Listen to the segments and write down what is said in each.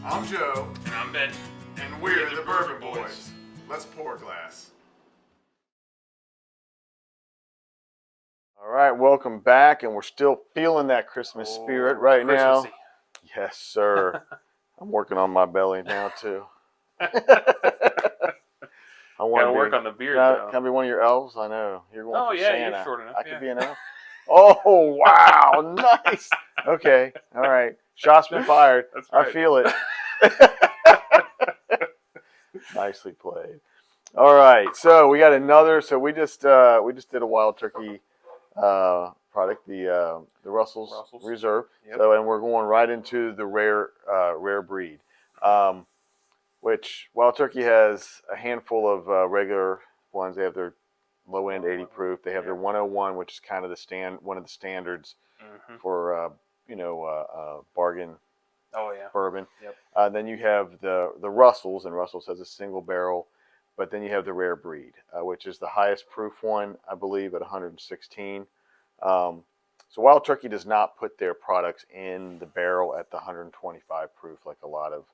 I'm Joe. And I'm Ben. And we're the Bourbon Boys. Let's pour a glass. All right, welcome back, and we're still feeling that Christmas spirit right now. Yes, sir. I'm working on my belly now too. I want to work on the beard. Can I be one of your elves? I know you're going for Santa. You're short enough. I could be an elf. Oh wow, nice. Okay, all right. Shots been fired. That's right. I feel it. Nicely played. All right, so we got another. So we just did a wild turkey product, the Russell's Reserve. Yep. So, and we're going right into the rare breed, which Wild Turkey has a handful of regular ones. They have their low end 80 proof. They have their 101, which is kind of one of the standards for bargain bourbon. Yep. Then you have the Russell's, and Russell's has a single barrel. But then you have the rare breed, which is the highest proof one, I believe, at 116. So Wild Turkey does not put their products in the barrel at the 125 proof like a lot of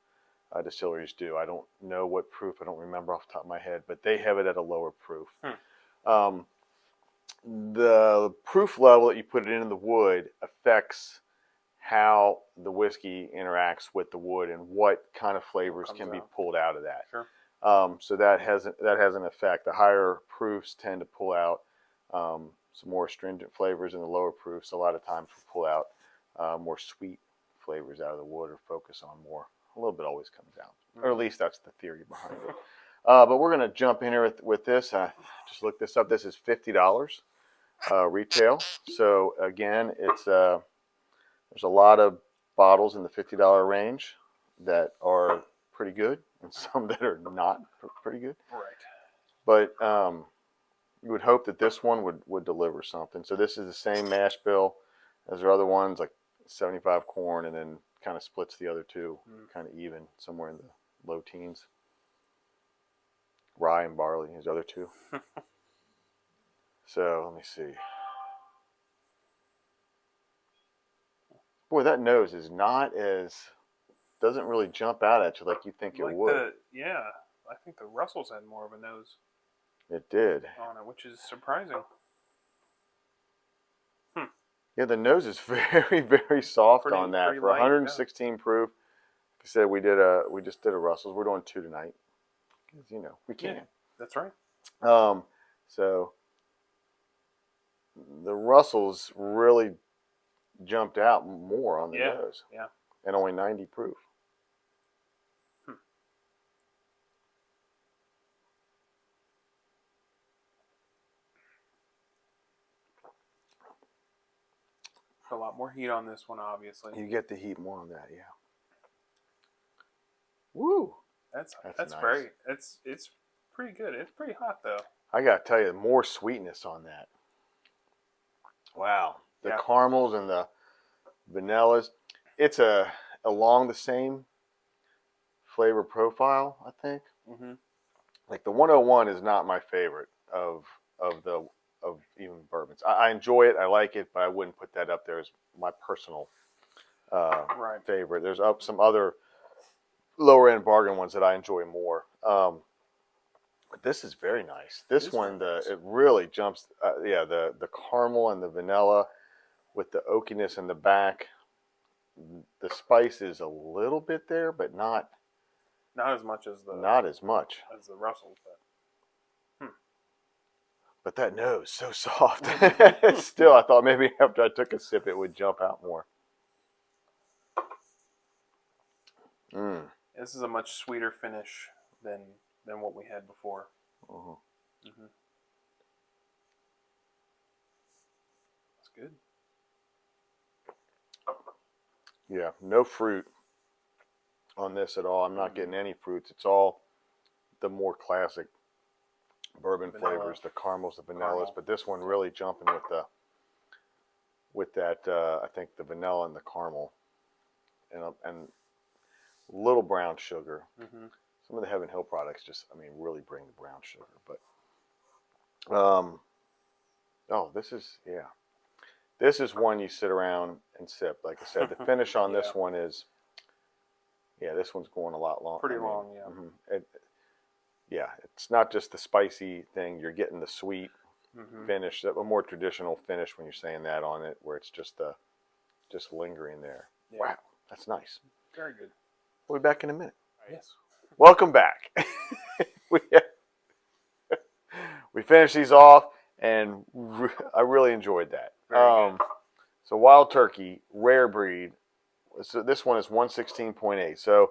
distilleries do. I don't know what proof. I don't remember off the top of my head, but they have it at a lower proof. The proof level that you put it in the wood affects how the whiskey interacts with the wood and what kind of flavors can be pulled out of that. Sure. So that has an effect. The higher proofs tend to pull out some more astringent flavors, and the lower proofs a lot of times will pull out more sweet flavors out of the wood, or focus on more. A little bit always comes out, or at least that's the theory behind it. But we're going to jump in here with this. Just look this up. This is $50 retail. So again, it's there's a lot of bottles in the $50 range that are pretty good, and some that are not pretty good. Right. But you would hope that this one would deliver something. So this is the same mash bill as their other ones, like 75 corn, and then kind of splits the other two kind of even, somewhere in the low teens. Rye and barley, his other two. So let me see. Boy, that nose is not doesn't really jump out at you like you think it would. I think the Russells had more of a nose. It did. On it, which is surprising. Yeah, the nose is very, very soft on that. For 116 proof, like I said, we just did a Russell's. We're doing 2 tonight, because we can. Yeah, that's right. So the Russell's really jumped out more on the nose. Yeah. And only 90 proof. A lot more heat on this one, obviously. You get the heat more on that, yeah. Woo! That's nice. very. It's pretty good. It's pretty hot though. I gotta tell you, more sweetness on that. Wow, the caramels and the vanillas. It's along the same flavor profile, I think. Like the 101 is not my favorite of even bourbons. I enjoy it, I like it, but I wouldn't put that up there as my personal favorite. There's some other lower end bargain ones that I enjoy more. But this is very nice. This one, it really jumps. The caramel and the vanilla with the oakiness in the back. The spice is a little bit there, but not as much as the Russell's. But that nose, so soft. Still, I thought maybe after I took a sip, it would jump out more. This is a much sweeter finish than what we had before. That's good. Yeah, no fruit on this at all. I'm not getting any fruits. It's all the more classic bourbon flavors, the caramels, the vanillas. But this one really jumping with that. I think the vanilla and the caramel, and little brown sugar. Some of the Heaven Hill products really bring the brown sugar. But this is one you sit around and sip. Like I said, the finish on this one is Yeah, this one's going a lot long. Pretty long, yeah. Yeah, it's not just the spicy thing. You're getting the sweet finish, a more traditional finish when you're saying that on it, where it's just lingering there. Yeah. Wow, that's nice. Very good. We'll be back in a minute. Yes. Welcome back. we finished these off, and I really enjoyed that. Very good. So Wild Turkey, rare breed. So this one is 116.8. So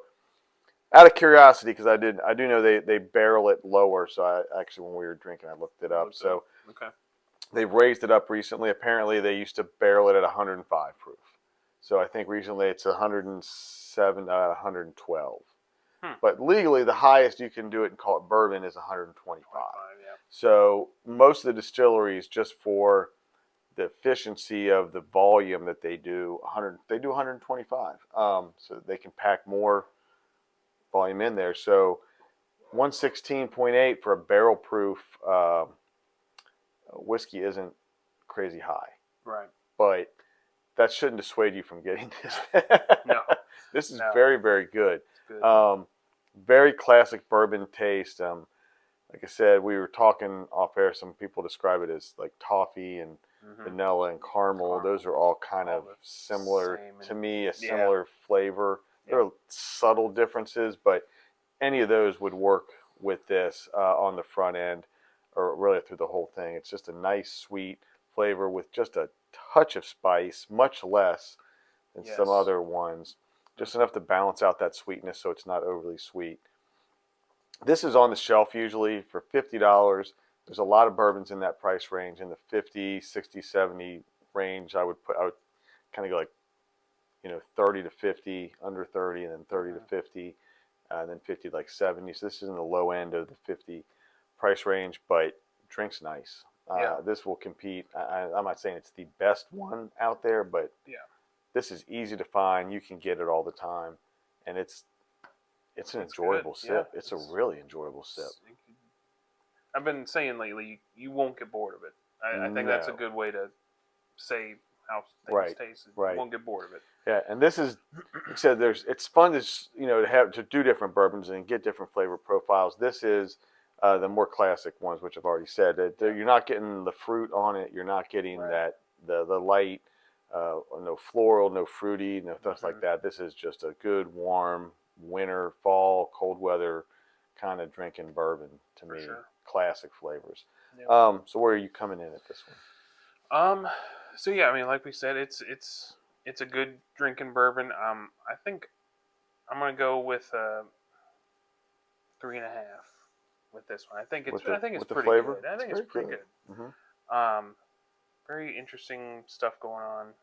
out of curiosity, because I do know they barrel it lower. So I actually, when we were drinking, I looked it up. So okay. They've raised it up recently. Apparently, they used to barrel it at 105 proof. So I think recently it's 107 to 112. But legally, the highest you can do it and call it bourbon is 125. Yeah. So most of the distilleries, just for the efficiency of the volume that they do, 125. So they can pack more volume in there. So 116.8 for a barrel proof whiskey isn't crazy high. Right. But that shouldn't dissuade you from getting this. No. This is very, very good. It's good. Very classic bourbon taste. Like I said, we were talking off air. Some people describe it as like toffee and vanilla and caramel. Those are all kind of similar to me, a similar flavor. There are subtle differences, but any of those would work with this on the front end or really through the whole thing. It's just a nice, sweet flavor with just a touch of spice, much less than some other ones. Just enough to balance out that sweetness so it's not overly sweet. This is on the shelf usually for $50. There's a lot of bourbons in that price range, in the 50, 60, 70 range. I would kind of go like, 30 to 50, under 30, and then 30 to 50, and then 50 like 70. So this is in the low end of the 50 price range, but drinks nice. This will compete. I'm not saying it's the best one out there, but this is easy to find. You can get it all the time, and it's an enjoyable sip. It's a really enjoyable sip. I've been saying lately, you won't get bored of it. I think that's a good way to say how things taste. You won't get bored of it. Yeah, and this is, like I said, it's fun to do different bourbons and get different flavor profiles. This is the more classic ones, which I've already said. You're not getting the fruit on it. You're not getting the light, no floral, no fruity, no stuff like that. This is just a good, warm, winter, fall, cold weather kind of drinking bourbon to me. Sure. Classic flavors. Yep. So where are you coming in at this one? So yeah, I mean, like we said, it's a good drinking bourbon. I think I'm gonna go with 3.5 with this one. I think it's pretty flavor? good. I think it's pretty good. Mm-hmm. Very interesting stuff going on.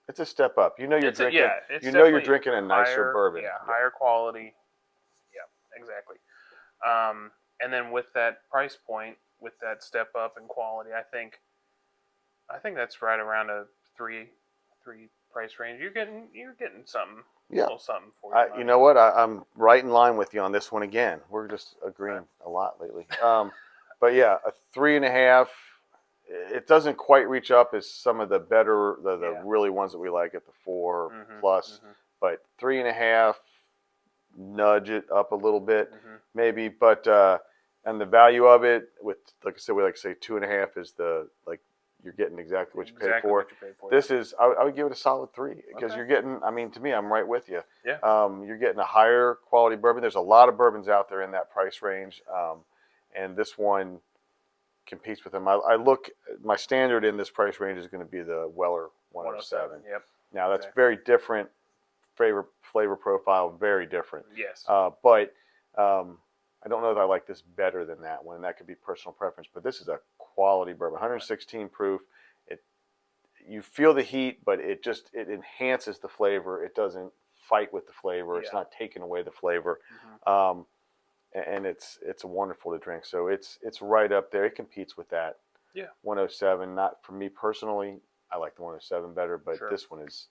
It's a step up. You're drinking. You're drinking a nicer higher, bourbon. Higher quality. Yeah, exactly. And then with that price point, with that step up in quality, I think that's right around a three price range. You're getting something. A little something for you. You know what? I'm right in line with you on this one again. We're just agreeing a lot lately. But yeah, a 3.5. It doesn't quite reach up as some of the better, the really ones that we like at the 4 plus, but 3.5, nudge it up a little bit, maybe. But and the value of it, with like I said, we like to say 2.5 is you're getting exactly what you paid for. This is I would give it a solid 3 because you're getting. I mean, to me, I'm right with you. Yeah. You're getting a higher quality bourbon. There's a lot of bourbons out there in that price range, and this one competes with them. My standard in this price range is going to be the Weller 107. Yep. Now that's very different flavor profile, very different. Yes. But I don't know if I like this better than that one. That could be personal preference, but this is a quality bourbon, 116 proof. You feel the heat, but it enhances the flavor. It doesn't fight with the flavor. It's not taking away the flavor. And it's wonderful to drink. So it's right up there. It competes with that. 107. Not for me personally. I like the 107 better, but this one is.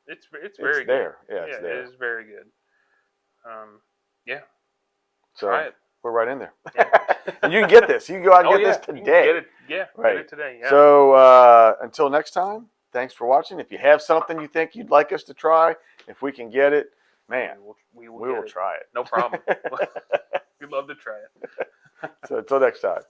It's very good. There. Yeah, it's there. It is very good. So try it. We're right in there. And you can get this. You can go out and get this today. Get it. Yeah. Right. Get it today. Yeah. So until next time, thanks for watching. If you have something you think you'd like us to try, if we can get it, man, we we will will get it. try it. No problem. We'd love to try it. So until next time.